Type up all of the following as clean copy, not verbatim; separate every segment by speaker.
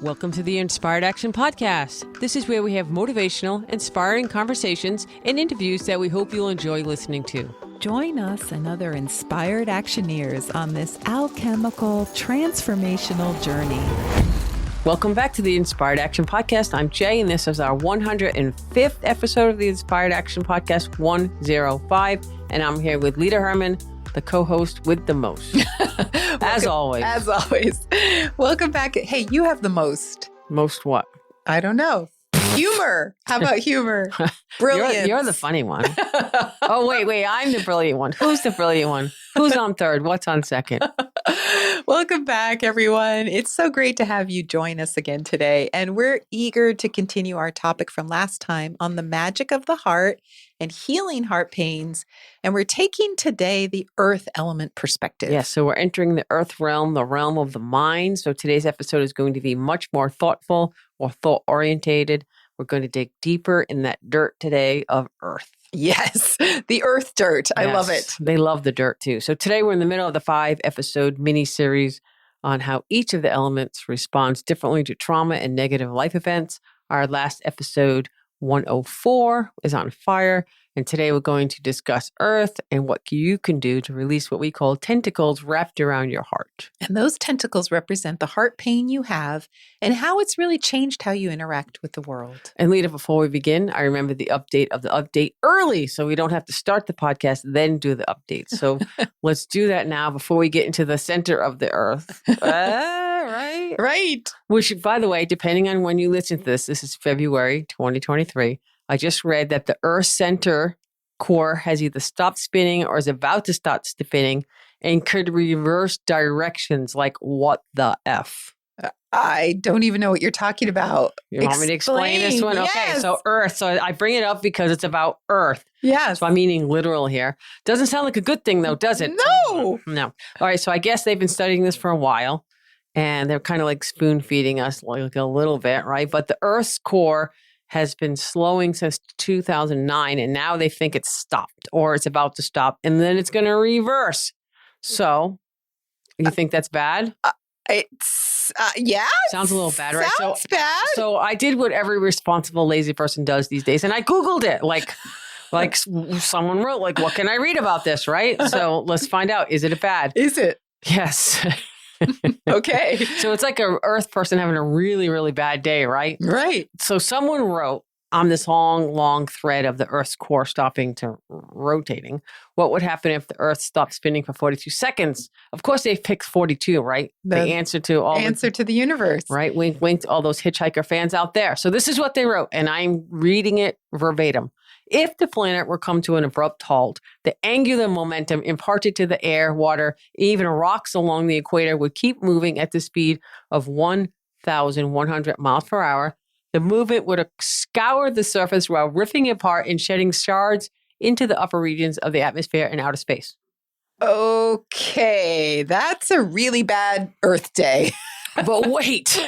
Speaker 1: Welcome to the Inspired Action Podcast. This is where we have motivational, inspiring conversations and interviews that we hope you'll enjoy listening to.
Speaker 2: Join us and other inspired actioneers on this alchemical, transformational journey.
Speaker 1: Welcome back to the Inspired Action Podcast. I'm Jaye, and this is our 105th episode of the Inspired Action Podcast, 105. And I'm here with Leta Herman, the co-host with the most. As always.
Speaker 2: As always. Welcome back. Hey, you have the most.
Speaker 1: Most what?
Speaker 2: I don't know. Humor. How about humor? Brilliant.
Speaker 1: You're the funny one. Oh, wait. I'm the brilliant one. Who's the brilliant one? Who's on third? What's on second?
Speaker 2: Welcome back, everyone. It's so great to have you join us again today. And we're eager to continue our topic from last time on the magic of the heart and healing heart pains. And we're taking today the earth element perspective.
Speaker 1: Yes, so we're entering the earth realm, the realm of the mind. So today's episode is going to be much more thoughtful or thought-orientated. We're going to dig deeper in that dirt today of earth.
Speaker 2: Yes, the earth dirt. I love it.
Speaker 1: They love the dirt too. So today we're in the middle of the 5-episode mini-series on how each of the elements responds differently to trauma and negative life events. Our last episode, 104, is on fire. And today we're going to discuss earth and what you can do to release what we call tentacles wrapped around your heart.
Speaker 2: And those tentacles represent the heart pain you have and how it's really changed how you interact with the world.
Speaker 1: And Leta, before we begin, I remember the update early, so we don't have to start the podcast, then do the update. So let's do that now before we get into the center of the earth. Right?
Speaker 2: Right.
Speaker 1: Which, by the way, depending on when you listen to this is February 2023. I just read that the Earth center core has either stopped spinning or is about to stop spinning and could reverse directions. Like, what the F?
Speaker 2: I don't even know what you're talking about.
Speaker 1: You want me to explain this one?
Speaker 2: Yes.
Speaker 1: Okay, so Earth. So I bring it up because it's about Earth.
Speaker 2: Yes.
Speaker 1: So I'm meaning literal here. Doesn't sound like a good thing, though, does it?
Speaker 2: No.
Speaker 1: All right, so I guess they've been studying this for a while, and they're kind of like spoon feeding us like a little bit, right? But the Earth's core has been slowing since 2009, and now they think it's stopped or it's about to stop, and then it's going to reverse. So, you think that's bad?
Speaker 2: Yeah.
Speaker 1: Sounds a little bad, right?
Speaker 2: Sounds bad.
Speaker 1: So I did what every responsible lazy person does these days, and I Googled it. Like someone wrote, like, what can I read about this, right? So let's find out. Is it bad?
Speaker 2: Is it?
Speaker 1: Yes.
Speaker 2: Okay.
Speaker 1: So it's like a Earth person having a really, really bad day, right?
Speaker 2: Right.
Speaker 1: So someone wrote on this long thread of the Earth's core stopping to rotating, what would happen if the Earth stopped spinning for 42 seconds? Of course, they picked 42, right? The answer to all
Speaker 2: to the universe.
Speaker 1: Right? Wink, wink to all those hitchhiker fans out there. So this is what they wrote, and I'm reading it verbatim. If the planet were come to an abrupt halt, the angular momentum imparted to the air, water, even rocks along the equator would keep moving at the speed of 1,100 miles per hour. The movement would scour the surface while ripping it apart and shedding shards into the upper regions of the atmosphere and outer space.
Speaker 2: Okay, that's a really bad Earth day.
Speaker 1: But wait.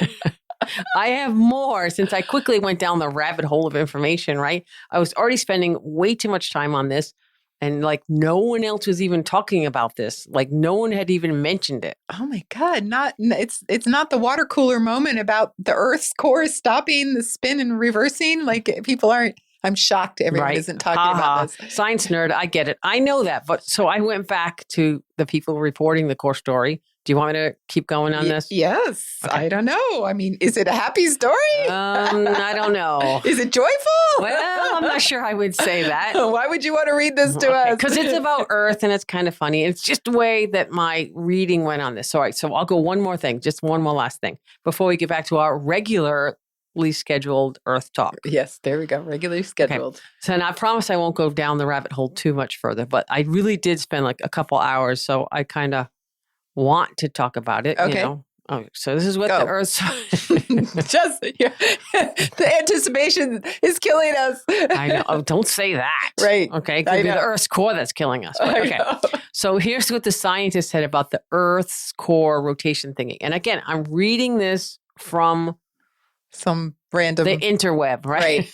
Speaker 1: I have more since I quickly went down the rabbit hole of information, right? I was already spending way too much time on this, and like no one else was even talking about this. Like no one had even mentioned it.
Speaker 2: Oh my God. It's not the water cooler moment about the Earth's core stopping the spin and reversing. Like people aren't, I'm shocked everyone isn't talking about this.
Speaker 1: Science nerd, I get it. I know that. But so I went back to the people reporting the core story. Do you want me to keep going on this?
Speaker 2: Yes.
Speaker 1: Okay.
Speaker 2: I don't know. I mean, is it a happy story?
Speaker 1: I don't know.
Speaker 2: Is it joyful?
Speaker 1: Well, I'm not sure I would say that.
Speaker 2: Why would you want to read this to us?
Speaker 1: Because it's about Earth and it's kind of funny. It's just the way that my reading went on this. All right. So I'll go one more thing, just one more last thing before we get back to our regularly scheduled Earth talk.
Speaker 2: Yes, there we go. Regularly scheduled.
Speaker 1: Okay. So, and I promise I won't go down the rabbit hole too much further, but I really did spend like a couple hours. So I kind of want to talk about it.
Speaker 2: Okay.
Speaker 1: You know? Oh, so this is what the Earth.
Speaker 2: Just the anticipation is killing us.
Speaker 1: I know. Oh, don't say that.
Speaker 2: Right.
Speaker 1: Okay. It could be the Earth's core that's killing us. But, okay. So here's what the scientists said about the Earth's core rotation thingy. And again, I'm reading this from
Speaker 2: some random
Speaker 1: the interweb, right?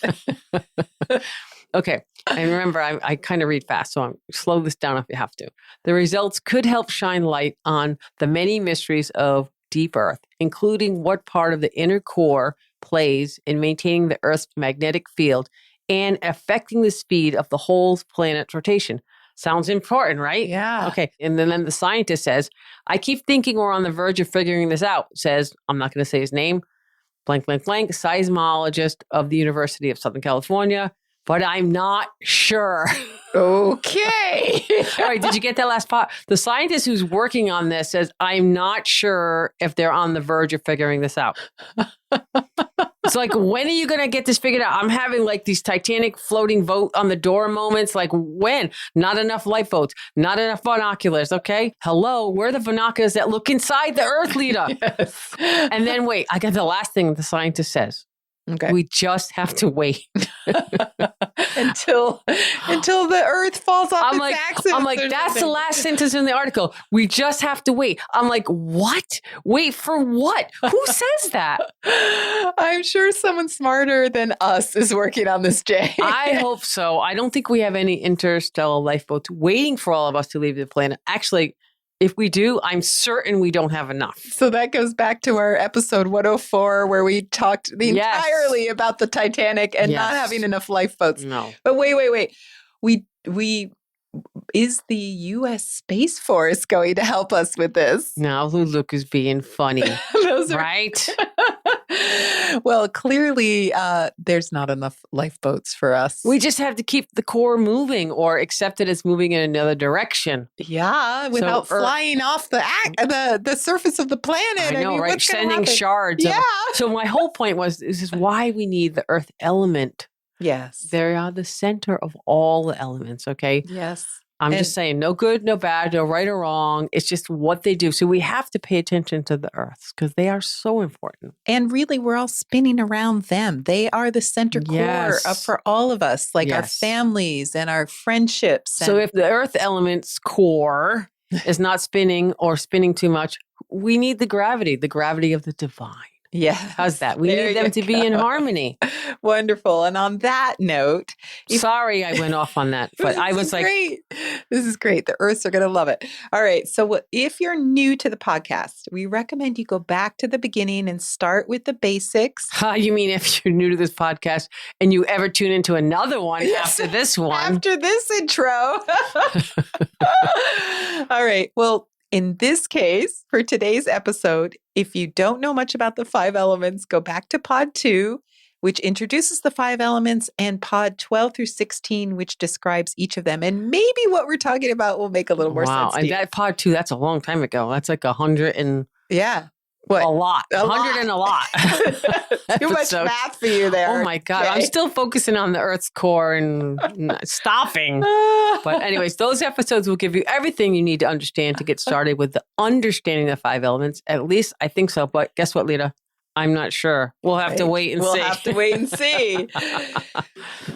Speaker 1: Okay. And remember, I kind of read fast, so I'm slow this down if you have to. The results could help shine light on the many mysteries of deep earth, including what part of the inner core plays in maintaining the Earth's magnetic field and affecting the speed of the whole planet's rotation. Sounds important, right?
Speaker 2: Yeah.
Speaker 1: Okay. And then the scientist says, I keep thinking we're on the verge of figuring this out, says, I'm not going to say his name, blank, blank, blank, seismologist of the University of Southern California, but I'm not sure.
Speaker 2: Okay.
Speaker 1: All right. Did you get that last part? The scientist who's working on this says, I'm not sure if they're on the verge of figuring this out. It's like, when are you going to get this figured out? I'm having like these Titanic floating vote on the door moments. Like, when? Not enough lifeboats, not enough binoculars. Okay. Hello. Where are the binoculars that look inside the Earth, Leta?
Speaker 2: Yes.
Speaker 1: And then wait, I got the last thing the scientist says.
Speaker 2: Okay.
Speaker 1: We just have to wait.
Speaker 2: until the Earth falls off its axis.
Speaker 1: I'm like, that's the last sentence in the article. We just have to wait. I'm like, what? Wait for what? Who says that?
Speaker 2: I'm sure someone smarter than us is working on this, Jay.
Speaker 1: I hope so. I don't think we have any interstellar lifeboats waiting for all of us to leave the planet. Actually, if we do, I'm certain we don't have enough.
Speaker 2: So that goes back to our episode 104, where we talked entirely about the Titanic and not having enough lifeboats.
Speaker 1: No.
Speaker 2: But wait. We is the U.S. Space Force going to help us with this?
Speaker 1: Now Luke is being funny.
Speaker 2: Those are
Speaker 1: right?
Speaker 2: Well, clearly there's not enough lifeboats for us.
Speaker 1: We just have to keep the core moving or accept it as moving in another direction.
Speaker 2: Yeah, without flying off the surface of the planet.
Speaker 1: I know, right?
Speaker 2: What's gonna
Speaker 1: Sending
Speaker 2: happen?
Speaker 1: shards.
Speaker 2: Yeah.
Speaker 1: So my whole point was, this is why we need the earth element.
Speaker 2: Yes.
Speaker 1: They are the center of all the elements, okay?
Speaker 2: Yes.
Speaker 1: I'm just saying, no good, no bad, no right or wrong. It's just what they do. So we have to pay attention to the earths because they are so important.
Speaker 2: And really, we're all spinning around them. They are the center core for all of us, like our families and our friendships.
Speaker 1: So if the earth element's core is not spinning or spinning too much, we need the gravity of the divine.
Speaker 2: Yeah.
Speaker 1: How's that? We need them to be in harmony.
Speaker 2: Wonderful. And on that note,
Speaker 1: sorry I went off on that, but I was like,
Speaker 2: great. This is great. The Earths are going to love it. All right. So if you're new to the podcast, we recommend you go back to the beginning and start with the basics.
Speaker 1: You mean if you're new to this podcast and you ever tune into another one after this one?
Speaker 2: After this intro. All right. Well, in this case, for today's episode, if you don't know much about the 5 elements, go back to pod 2, which introduces the 5 elements, and pod 12 through 16, which describes each of them. And maybe what we're talking about will make a little more sense to you.
Speaker 1: And that pod 2, that's a long time ago. That's like 100 and...
Speaker 2: Yeah.
Speaker 1: What? A lot.
Speaker 2: A
Speaker 1: 100
Speaker 2: lot.
Speaker 1: and a lot.
Speaker 2: Too much math for you there.
Speaker 1: Oh my God. Jay. I'm still focusing on the Earth's core and stopping. But anyways, those episodes will give you everything you need to understand to get started with the understanding the 5 elements. At least I think so. But guess what, Leta? I'm not sure. We'll have to wait and see.
Speaker 2: We'll have to wait and see.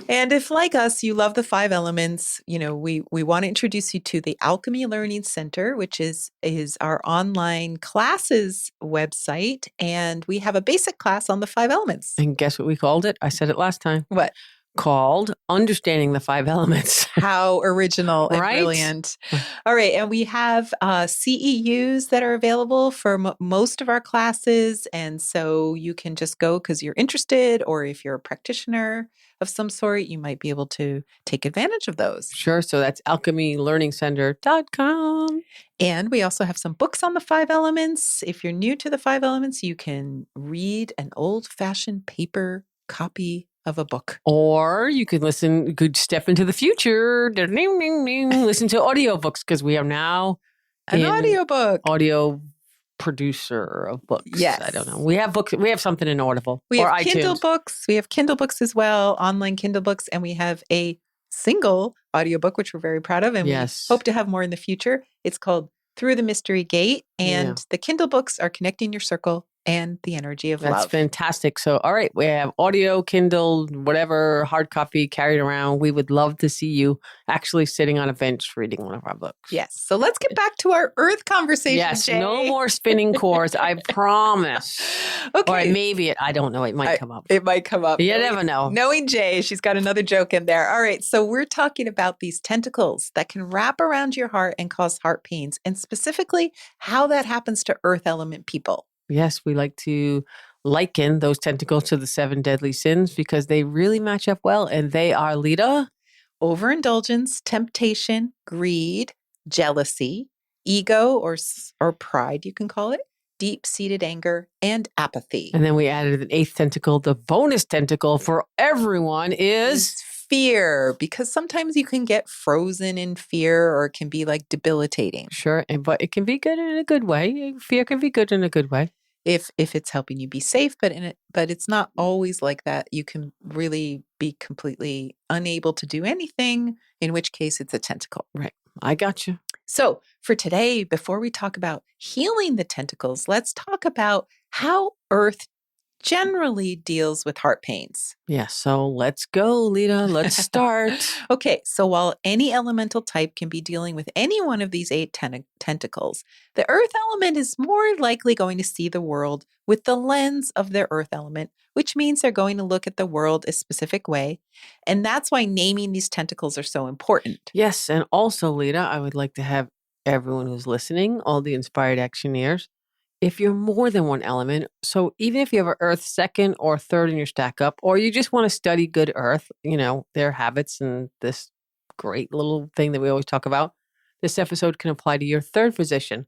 Speaker 2: And if, like us, you love the 5 elements, we want to introduce you to the Alchemy Learning Center, which is our online classes website. And we have a basic class on the 5 elements.
Speaker 1: And guess what we called it? I said it last time.
Speaker 2: What?
Speaker 1: Called Understanding the 5 Elements.
Speaker 2: How original and brilliant. All right. And we have CEUs that are available for most of our classes. And so you can just go because you're interested, or if you're a practitioner of some sort, you might be able to take advantage of those.
Speaker 1: Sure. So that's alchemylearningcenter.com.
Speaker 2: And we also have some books on the 5 elements. If you're new to the 5 elements, you can read an old-fashioned paper copy of a book.
Speaker 1: Or you could step into the future, listen to audiobooks, because we are now
Speaker 2: an audio
Speaker 1: producer of books.
Speaker 2: Yes.
Speaker 1: I don't know. We have books. We have something in Audible.
Speaker 2: We have
Speaker 1: iTunes.
Speaker 2: Kindle books. We have Kindle books as well, online Kindle books. And we have a single audiobook, which we're very proud of. And we hope to have more in the future. It's called Through the Mystery Gate. And the Kindle books are Connecting Your Circle and the energy of
Speaker 1: That's
Speaker 2: love.
Speaker 1: fantastic. So, all right, we have audio, Kindle, whatever, hard copy carried around. We would love to see you actually sitting on a bench reading one of our books.
Speaker 2: Yes. So let's get back to our earth conversation,
Speaker 1: Yes,
Speaker 2: Jaye.
Speaker 1: no more spinning cores, I promise.
Speaker 2: Okay.
Speaker 1: Or maybe I don't know, it might come up.
Speaker 2: It might come up.
Speaker 1: You never know.
Speaker 2: Knowing Jaye, she's got another joke in there. All right. So we're talking about these tentacles that can wrap around your heart and cause heart pains, and specifically how that happens to earth element people.
Speaker 1: Yes, we like to liken those tentacles to the 7 deadly sins because they really match up well. And they are, Leta?
Speaker 2: Overindulgence, temptation, greed, jealousy, ego or pride, you can call it, deep-seated anger, and apathy.
Speaker 1: And then we added an 8th tentacle. The bonus tentacle for everyone is
Speaker 2: fear, because sometimes you can get frozen in fear or it can be like debilitating.
Speaker 1: Sure, but it can be good in a good way. Fear can be good in a good way.
Speaker 2: If it's helping you be safe, but it's not always like that. You can really be completely unable to do anything, in which case it's a tentacle.
Speaker 1: Right. I got you.
Speaker 2: So for today, before we talk about healing the tentacles, let's talk about how Earth generally deals with heart pains.
Speaker 1: Yeah, so let's go, Leta. Let's start.
Speaker 2: Okay, so while any elemental type can be dealing with any one of these 8 tentacles, the earth element is more likely going to see the world with the lens of their earth element, which means they're going to look at the world a specific way. And that's why naming these tentacles are so important.
Speaker 1: Yes, and also, Leta, I would like to have everyone who's listening, all the inspired actioneers, if you're more than one element, so even if you have an earth 2nd or 3rd in your stack up, or you just want to study good earth, their habits and this great little thing that we always talk about, this episode can apply to your 3rd position.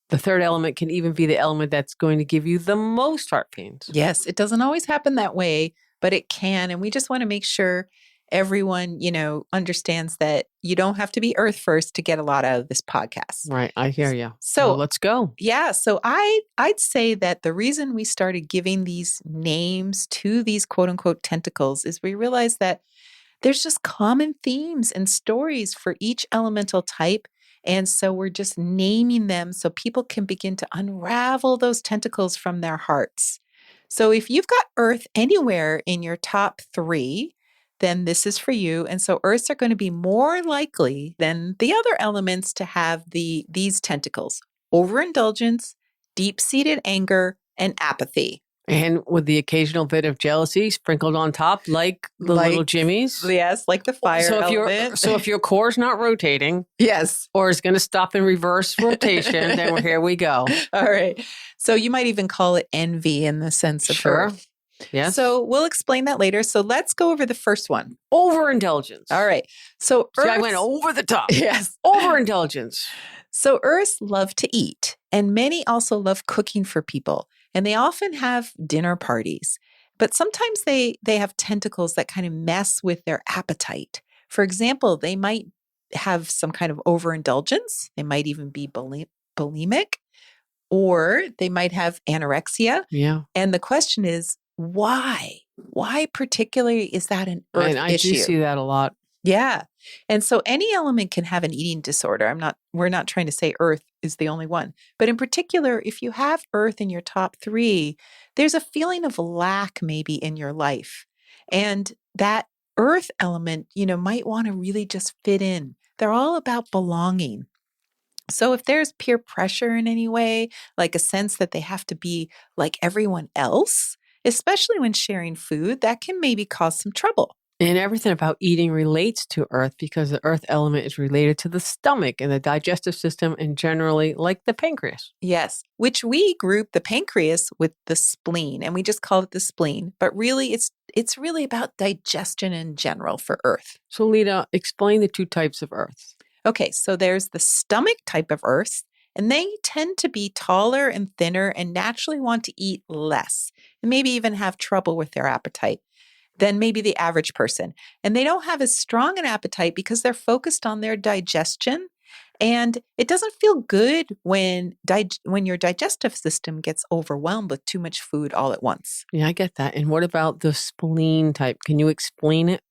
Speaker 1: The 3rd element can even be the element that's going to give you the most heart pains.
Speaker 2: Yes, it doesn't always happen that way, but it can. And we just want to make sure everyone, understands that you don't have to be earth first to get a lot out of this podcast.
Speaker 1: Right. I hear you.
Speaker 2: So
Speaker 1: let's go.
Speaker 2: Yeah. So I'd say that the reason we started giving these names to these quote unquote tentacles is we realized that there's just common themes and stories for each elemental type. And so we're just naming them so people can begin to unravel those tentacles from their hearts. So if you've got earth anywhere in your top 3, then this is for you. And so earths are going to be more likely than the other elements to have these tentacles: overindulgence, deep-seated anger, and apathy.
Speaker 1: And with the occasional bit of jealousy sprinkled on top, like the little jimmies.
Speaker 2: Yes, like the fire element.
Speaker 1: So if your core's not rotating,
Speaker 2: yes,
Speaker 1: or is going to stop in reverse rotation, then here we go.
Speaker 2: All right. So you might even call it envy in the sense of earth.
Speaker 1: Yes.
Speaker 2: So we'll explain that later. So let's go over the first one.
Speaker 1: Overindulgence.
Speaker 2: All right. So
Speaker 1: I went over the top.
Speaker 2: Yes.
Speaker 1: Overindulgence.
Speaker 2: So earths love to eat, and many also love cooking for people. And they often have dinner parties. But sometimes they have tentacles that kind of mess with their appetite. For example, they might have some kind of overindulgence. They might even be bulimic, or they might have anorexia.
Speaker 1: Yeah.
Speaker 2: And the question is, why? Why particularly is that an earth issue?
Speaker 1: I do see that a lot.
Speaker 2: Yeah. And so any element can have an eating disorder. We're not trying to say earth is the only one. But in particular, if you have earth in your top 3, there's a feeling of lack maybe in your life. And that earth element, might want to really just fit in. They're all about belonging. So if there's peer pressure in any way, like a sense that they have to be like everyone else, especially when sharing food, that can maybe cause some trouble.
Speaker 1: And everything about eating relates to earth because the earth element is related to the stomach and the digestive system and generally like the pancreas.
Speaker 2: Yes, which we group the pancreas with the spleen, and we just call it the spleen. But really, it's really about digestion in general for earth.
Speaker 1: So Leta, explain the 2 types of earths.
Speaker 2: Okay, so there's the stomach type of earths, and they tend to be taller and thinner and naturally want to eat less and maybe even have trouble with their appetite than maybe the average person. And they don't have as strong an appetite because they're focused on their digestion. And it doesn't feel good when your digestive system gets overwhelmed with too much food all at once.
Speaker 1: Yeah, I get that. And what about the spleen type? Can you explain it?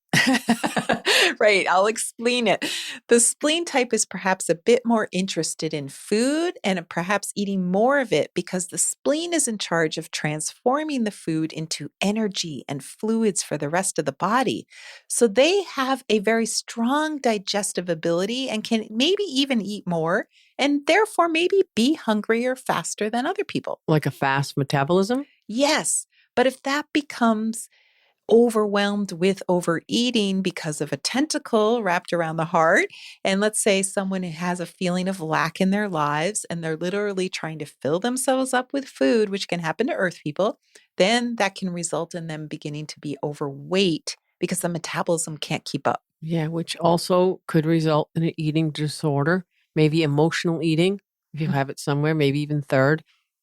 Speaker 2: Right, I'll explain it. The spleen type is perhaps a bit more interested in food and perhaps eating more of it because the spleen is in charge of transforming the food into energy and fluids for the rest of the body. So they have a very strong digestive ability and can maybe even eat more and therefore maybe be hungrier faster than other people.
Speaker 1: Like a fast metabolism?
Speaker 2: Yes, but if that becomes overwhelmed with overeating because of a tentacle wrapped around the heart. And let's say someone has a feeling of lack in their lives and they're literally trying to fill themselves up with food, which can happen to earth people, then that can result in them beginning to be overweight because the metabolism can't keep up.
Speaker 1: Yeah, which also could result in an eating disorder, maybe emotional eating, if you have it somewhere, maybe even third,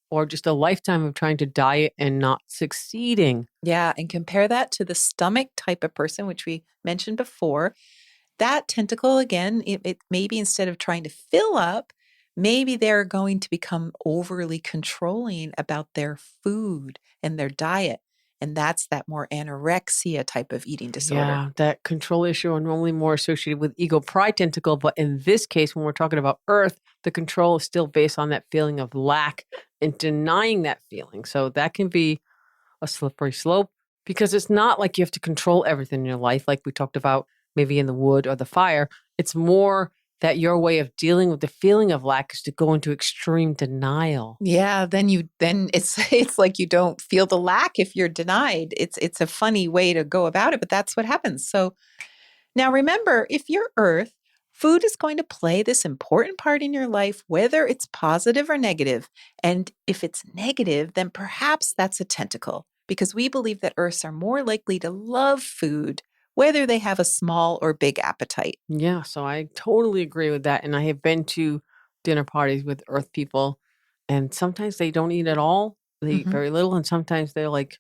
Speaker 1: or just a lifetime of trying to diet and not succeeding.
Speaker 2: Yeah, and compare that to the stomach type of person, which we mentioned before. That tentacle, again, it maybe instead of trying to fill up, maybe they're going to become overly controlling about their food and their diet. And that's that more anorexia type of eating disorder.
Speaker 1: Yeah, that control issue are normally more associated with ego pride tentacle. But in this case, when we're talking about earth, the control is still based on that feeling of lack and denying that feeling. So that can be a slippery slope because it's not like you have to control everything in your life, like we talked about maybe in the wood or the fire. It's more that your way of dealing with the feeling of lack is to go into extreme denial.
Speaker 2: Yeah, then it's like you don't feel the lack if you're denied. It's a funny way to go about it, but that's what happens. So now remember, if you're earth, food is going to play this important part in your life, whether it's positive or negative. And if it's negative, then perhaps that's a tentacle because we believe that earths are more likely to love food, whether they have a small or big appetite.
Speaker 1: Yeah, so I totally agree with that. And I have been to dinner parties with earth people, and sometimes they don't eat at all. They eat
Speaker 2: Mhm.
Speaker 1: very little, and sometimes they're like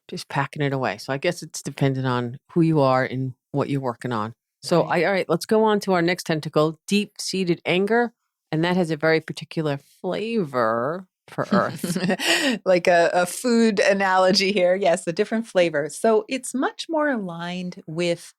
Speaker 1: just packing it away. So I guess it's dependent on who you are and what you're working on. So
Speaker 2: Right.
Speaker 1: all right, let's go on to our next tentacle, deep-seated anger, and that has a very particular flavor for earth.
Speaker 2: Like a food analogy here. Yes, a different flavor. So it's much more aligned with,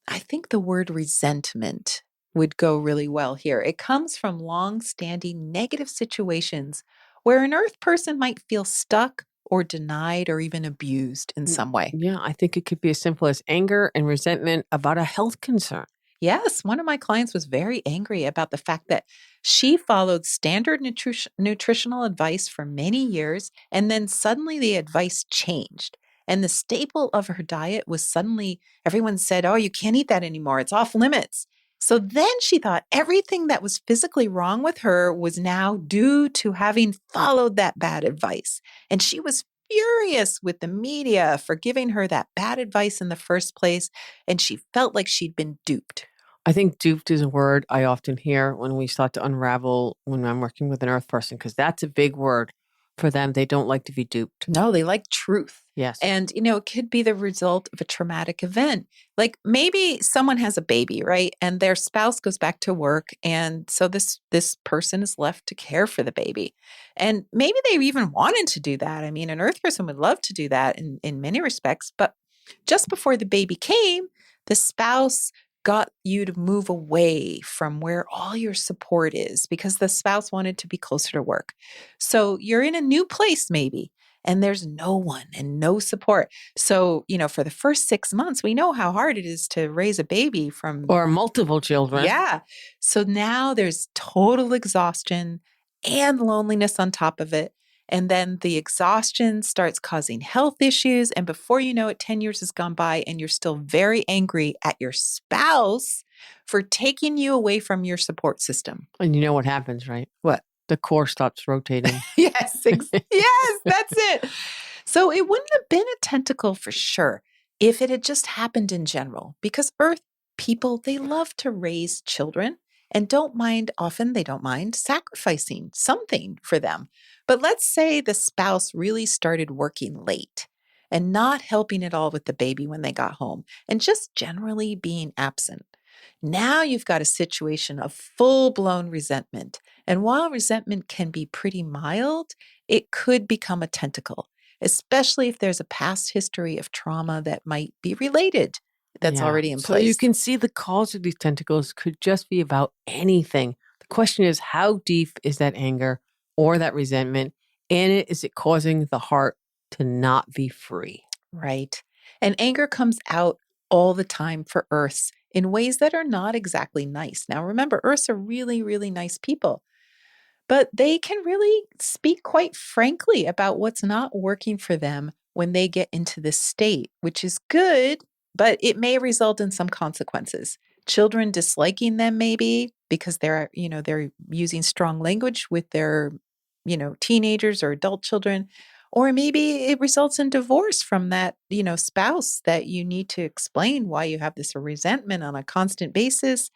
Speaker 2: I think the word resentment would go really well here. It comes from long-standing negative situations where an earth person might feel stuck or denied or even abused in some way.
Speaker 1: Yeah, I think it could be as simple as anger and resentment about a health concern.
Speaker 2: Yes, one of my clients was very angry about the fact that she followed standard nutritional advice for many years, and then suddenly the advice changed. And the staple of her diet was suddenly everyone said, "Oh, you can't eat that anymore. It's off limits." So then she thought everything that was physically wrong with her was now due to having followed that bad advice. And she was furious with the media for giving her that bad advice in the first place. And she felt like she'd been duped.
Speaker 1: I think duped is a word I often hear when we start to unravel when I'm working with an earth person, because that's a big word for them. They don't like to be duped.
Speaker 2: No, they like truth.
Speaker 1: Yes.
Speaker 2: And, it could be the result of a traumatic event. Like maybe someone has a baby, right? And their spouse goes back to work. And so this person is left to care for the baby. And maybe they even wanted to do that. I mean, an earth person would love to do that in many respects. But just before the baby came, the spouse got you to move away from where all your support is because the spouse wanted to be closer to work. So you're in a new place maybe, and there's no one and no support. So, for the first 6 months, we know how hard it is to raise a baby from.
Speaker 1: Or multiple children.
Speaker 2: Yeah. So now there's total exhaustion and loneliness on top of it. And then the exhaustion starts causing health issues. And before you know it, 10 years has gone by and you're still very angry at your spouse for taking you away from your support system.
Speaker 1: And you know what happens, right?
Speaker 2: What?
Speaker 1: The core stops rotating.
Speaker 2: Yes, yes, that's it. So it wouldn't have been a tentacle for sure if it had just happened in general, because earth people, they love to raise children and often they don't mind sacrificing something for them. But let's say the spouse really started working late and not helping at all with the baby when they got home and just generally being absent. Now you've got a situation of full-blown resentment. And while resentment can be pretty mild, it could become a tentacle, especially if there's a past history of trauma that might be related that's already in
Speaker 1: So you
Speaker 2: place.
Speaker 1: can see the cause of these tentacles could just be about anything. The question is, how deep is that anger or that resentment? And is it causing the heart to not be free?
Speaker 2: Right. And anger comes out all the time for Earths in ways that are not exactly nice. Now, remember, Earths are really, really nice people, but they can really speak quite frankly about what's not working for them when they get into this state, which is good, but it may result in some consequences. Children disliking them maybe because they're using strong language with their, teenagers or adult children. Or maybe it results in divorce from that, spouse that you need to explain why you have this resentment on a constant basis.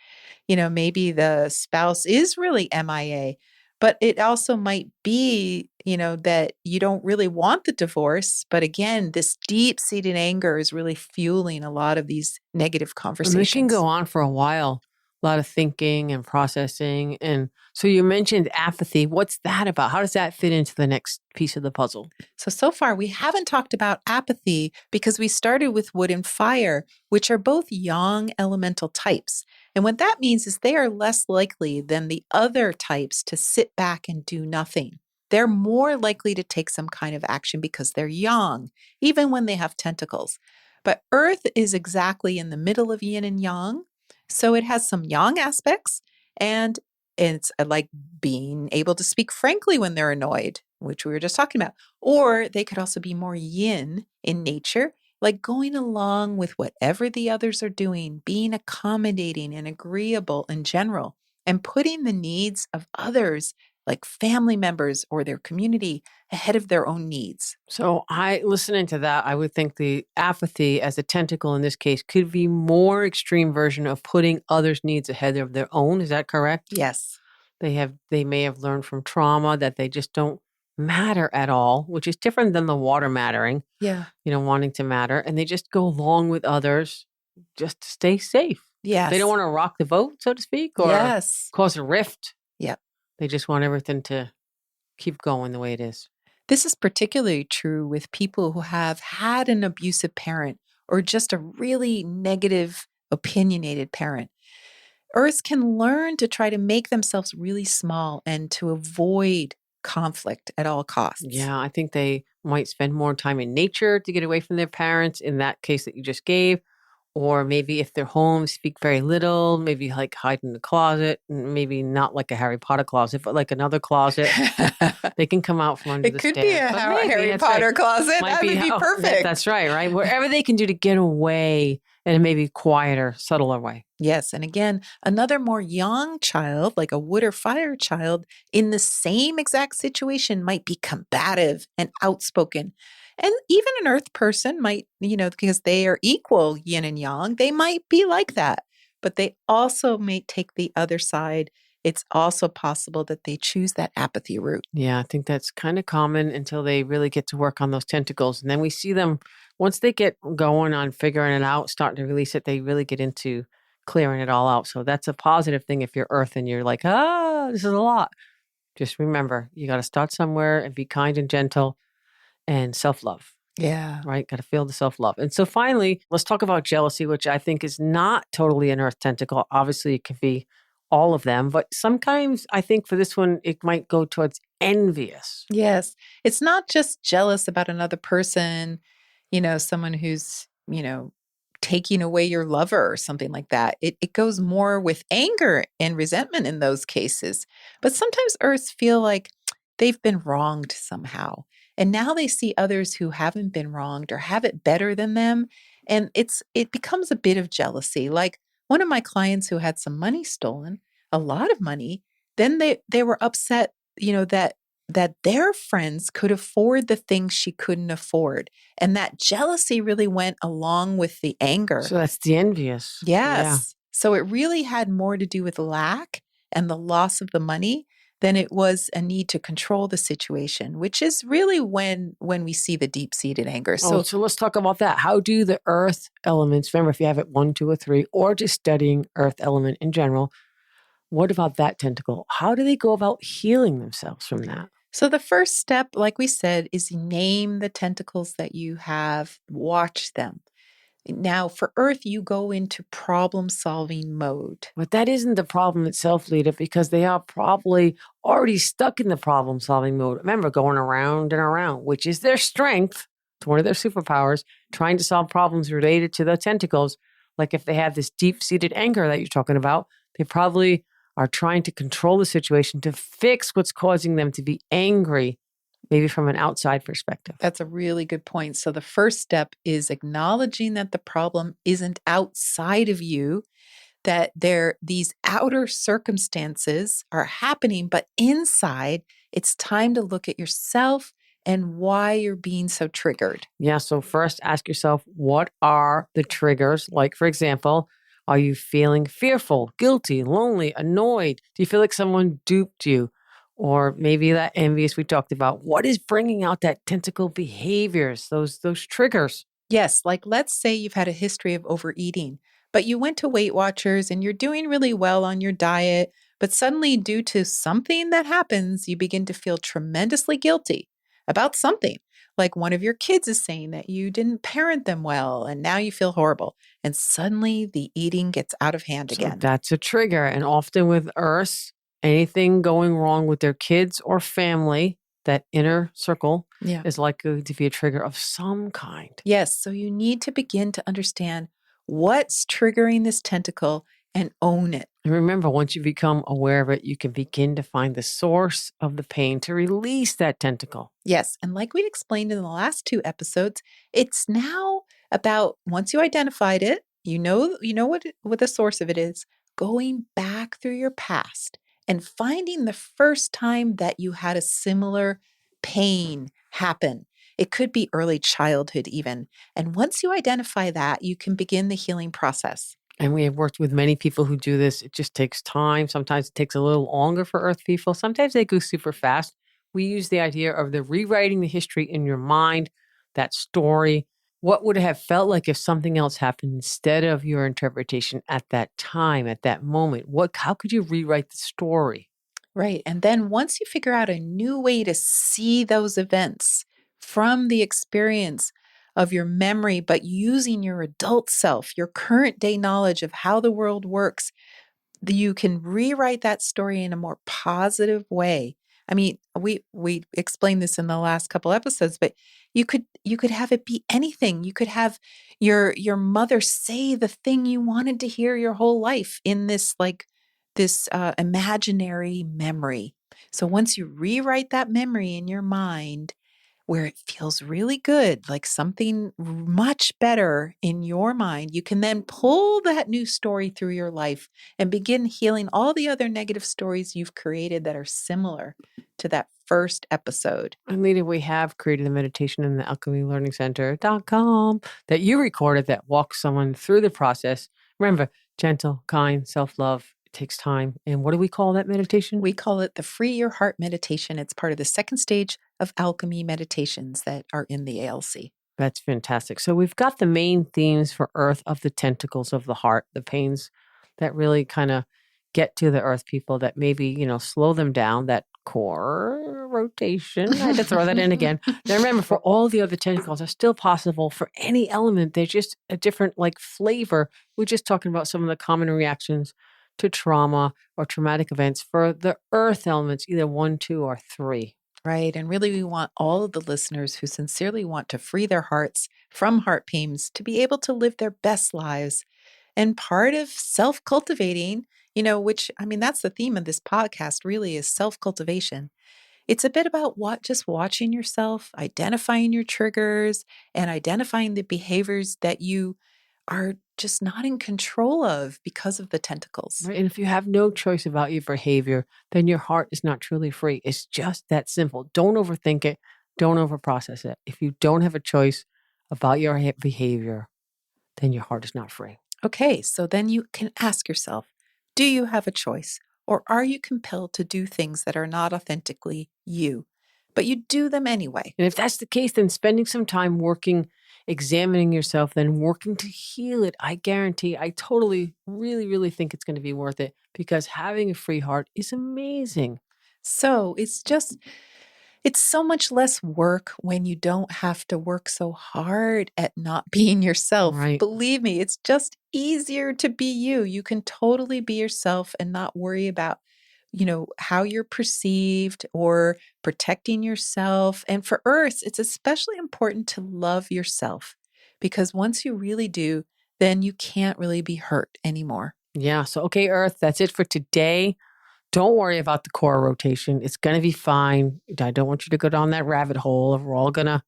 Speaker 2: Maybe the spouse is really MIA, but it also might be, that you don't really want the divorce. But again, this deep seated anger is really fueling a lot of these negative
Speaker 1: And it can
Speaker 2: conversations.
Speaker 1: go on for a while, a lot of thinking and processing. And so you mentioned apathy. What's that about? How does that fit into the next piece of the puzzle?
Speaker 2: So far, we haven't talked about apathy because we started with wood and fire, which are both yang elemental types. And what that means is they are less likely than the other types to sit back and do nothing. They're more likely to take some kind of action because they're yang, even when they have tentacles. But Earth is exactly in the middle of yin and yang. So it has some yang aspects, and it's like being able to speak frankly when they're annoyed, which we were just talking about. Or they could also be more yin in nature, like going along with whatever the others are doing, being accommodating and agreeable in general, and putting the needs of others, like family members or their community, ahead of their own needs.
Speaker 1: So listening to that, I would think the apathy as a tentacle in this case could be more extreme version of putting others' needs ahead of their own. Is that correct?
Speaker 2: Yes.
Speaker 1: They may have learned from trauma that they just don't matter at all, which is different than the water mattering,
Speaker 2: Yeah.
Speaker 1: wanting to matter. And they just go along with others just to stay safe.
Speaker 2: Yes.
Speaker 1: They don't want to rock the boat, so to speak, or
Speaker 2: Yes.
Speaker 1: cause a rift.
Speaker 2: Yep.
Speaker 1: They just want everything to keep going the way it is.
Speaker 2: This is particularly true with people who have had an abusive parent or just a really negative, opinionated parent. Earths can learn to try to make themselves really small and to avoid conflict at all costs.
Speaker 1: Yeah, I think they might spend more time in nature to get away from their parents in that case that you just gave. Or maybe if they're home, speak very little, maybe like hide in the closet, maybe not like a Harry Potter closet, but like another closet. They can come out from under the
Speaker 2: It could
Speaker 1: stairs.
Speaker 2: be a
Speaker 1: But maybe,
Speaker 2: Harry
Speaker 1: that's
Speaker 2: Potter
Speaker 1: right.
Speaker 2: closet.
Speaker 1: Might
Speaker 2: That would be
Speaker 1: oh,
Speaker 2: perfect.
Speaker 1: That's right? Wherever they can do to get away in a maybe quieter, subtler way.
Speaker 2: Yes. And again, another more young child, like a wood or fire child, in the same exact situation might be combative and outspoken. And even an earth person might, because they are equal yin and yang, they might be like that. But they also may take the other side. It's also possible that they choose that apathy route.
Speaker 1: Yeah, I think that's kind of common until they really get to work on those tentacles. And then we see them, once they get going on figuring it out, starting to release it, they really get into clearing it all out. So that's a positive thing if you're earth and you're like, this is a lot. Just remember, you got to start somewhere and be kind and gentle and self-love.
Speaker 2: Yeah.
Speaker 1: Right? Got to feel the self-love. And so finally, let's talk about jealousy, which I think is not totally an earth tentacle. Obviously, it can be all of them, but sometimes I think for this one, it might go towards envious.
Speaker 2: Yes. It's not just jealous about another person, someone who's, taking away your lover or something like that. It goes more with anger and resentment in those cases. But sometimes Earths feel like they've been wronged somehow. And now they see others who haven't been wronged or have it better than them. And it becomes a bit of jealousy. Like one of my clients who had some money stolen, a lot of money, then they were upset, that their friends could afford the things she couldn't afford. And that jealousy really went along with the anger.
Speaker 1: So that's the envious.
Speaker 2: Yes.
Speaker 1: Yeah.
Speaker 2: So it really had more to do with lack and the loss of the money than it was a need to control the situation, which is really when we see the deep-seated anger.
Speaker 1: So let's talk about that. How do the earth elements, remember if you have it 1, 2, or 3, or just studying earth element in general, what about that tentacle? How do they go about healing themselves from that?
Speaker 2: So the first step, like we said, is name the tentacles that you have, watch them. Now, for Earth, you go into problem-solving mode.
Speaker 1: But that isn't the problem itself, Leta, because they are probably already stuck in the problem solving mode. Remember, going around and around, which is their strength. It's one of their superpowers, trying to solve problems related to the tentacles. Like if they have this deep seated anger that you're talking about, they probably are trying to control the situation to fix what's causing them to be angry, maybe from an outside perspective.
Speaker 2: That's a really good point. So the first step is acknowledging that the problem isn't outside of you, that these outer circumstances are happening, but inside, it's time to look at yourself and why you're being so triggered.
Speaker 1: Yeah. So first ask yourself, what are the triggers? Like, for example, are you feeling fearful, guilty, lonely, annoyed? Do you feel like someone duped you? Or maybe that envious we talked about. What is bringing out that tentacle behaviors, those triggers?
Speaker 2: Yes, like let's say you've had a history of overeating, but you went to Weight Watchers and you're doing really well on your diet, but suddenly, due to something that happens, you begin to feel tremendously guilty about something. Like one of your kids is saying that you didn't parent them well, and now you feel horrible. And suddenly the eating gets out of hand
Speaker 1: So
Speaker 2: again.
Speaker 1: that's a trigger. And often with Earths, anything going wrong with their kids or family, that inner circle
Speaker 2: Yeah.
Speaker 1: is likely to be a trigger of some kind.
Speaker 2: Yes. So you need to begin to understand what's triggering this tentacle and own it.
Speaker 1: And remember, once you become aware of it, you can begin to find the source of the pain to release that tentacle.
Speaker 2: Yes. And like we explained in the last 2 episodes, it's now about once you identified it, you know what the source of it is, going back through your past and finding the first time that you had a similar pain happen. It could be early childhood even. And once you identify that, you can begin the healing process.
Speaker 1: And we have worked with many people who do this. It just takes time. Sometimes it takes a little longer for Earth people. Sometimes they go super fast. We use the idea of the rewriting the history in your mind, that story. What would it have felt like if something else happened instead of your interpretation at that time, at that moment? How could you rewrite the story?
Speaker 2: Right. And then once you figure out a new way to see those events from the experience of your memory, but using your adult self, your current day knowledge of how the world works, you can rewrite that story in a more positive way. I mean, we explained this in the last couple episodes, but you could have it be anything. You could have your mother say the thing you wanted to hear your whole life in this imaginary memory. So once you rewrite that memory in your mind, where it feels really good, like something much better in your mind, you can then pull that new story through your life and begin healing all the other negative stories you've created that are similar to that first episode.
Speaker 1: And Leta, we have created a meditation in the Alchemy Learning Center.com that you recorded that walks someone through the process. Remember, gentle, kind, self-love. It takes time. And what do we call that meditation?
Speaker 2: We call it the Free Your Heart meditation. It's part of the second stage of alchemy meditations that are in the ALC.
Speaker 1: That's fantastic. So we've got the main themes for Earth of the tentacles of the heart, the pains that really kind of get to the Earth people that maybe, slow them down, that core rotation. I had to throw that in again. Now remember, for all the other tentacles are still possible for any element. They're just a different flavor. We're just talking about some of the common reactions to trauma or traumatic events for the Earth elements, either 1, 2, or 3.
Speaker 2: Right. And really, we want all of the listeners who sincerely want to free their hearts from heart pains to be able to live their best lives. And part of self-cultivating, which, that's the theme of this podcast really is self-cultivation. It's a bit about just watching yourself, identifying your triggers, and identifying the behaviors that you are just not in control of because of the tentacles.
Speaker 1: Right? And if you have no choice about your behavior, then your heart is not truly free. It's just that simple. Don't overthink it. Don't overprocess it. If you don't have a choice about your behavior, then your heart is not free.
Speaker 2: Okay, so then you can ask yourself, do you have a choice? Or are you compelled to do things that are not authentically you, but you do them anyway?
Speaker 1: And if that's the case, then spending some time working, examining yourself, then working to heal it, I guarantee, I totally, really, really think it's going to be worth it because having a free heart is amazing.
Speaker 2: So it's It's so much less work when you don't have to work so hard at not being yourself.
Speaker 1: Right.
Speaker 2: Believe me, it's just easier to be you. You can totally be yourself and not worry about, how you're perceived or protecting yourself. And for Earth, it's especially important to love yourself because once you really do, then you can't really be hurt anymore.
Speaker 1: Yeah. So, okay, Earth, that's it for today. Don't worry about the core rotation. It's going to be fine. I don't want you to go down that rabbit hole. We're all going to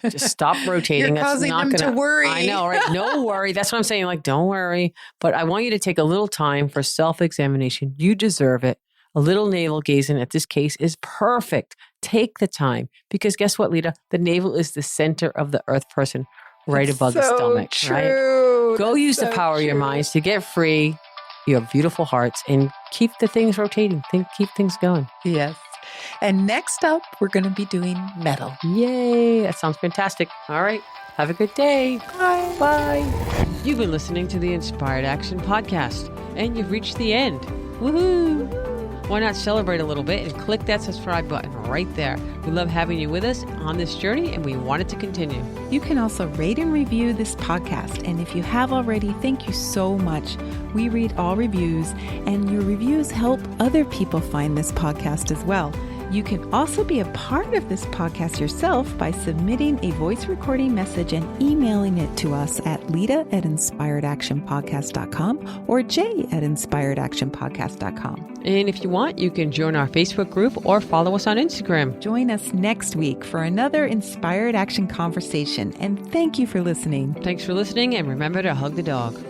Speaker 1: just stop rotating.
Speaker 2: You're causing them to worry.
Speaker 1: I know, right? No worry. That's what I'm saying. Like, don't worry. But I want you to take a little time for self-examination. You deserve it. A little navel gazing at this case is perfect. Take the time. Because guess what, Leta? The navel is the center of the Earth person right above the stomach.
Speaker 2: True.
Speaker 1: Right? Go use the power of your minds to get free. You have beautiful hearts and keep the things rotating. Keep things going.
Speaker 2: Yes. And next up, we're going to be doing metal.
Speaker 1: Yay. That sounds fantastic. All right. Have a good day.
Speaker 2: Bye.
Speaker 1: Bye. You've been listening to the Inspired Action Podcast, and you've reached the end. Woohoo. Why not celebrate a little bit and click that subscribe button right there. We love having you with us on this journey, and we want it to continue.
Speaker 2: You can also rate and review this podcast. And if you have already, thank you so much. We read all reviews, and your reviews help other people find this podcast as well. You can also be a part of this podcast yourself by submitting a voice recording message and emailing it to us at leta@inspiredactionpodcast.com or Jaye@inspiredactionpodcast.com.
Speaker 1: And if you want, you can join our Facebook group or follow us on Instagram.
Speaker 2: Join us next week for another Inspired Action conversation. And thank you for listening.
Speaker 1: Thanks for listening, and remember to hug the dog.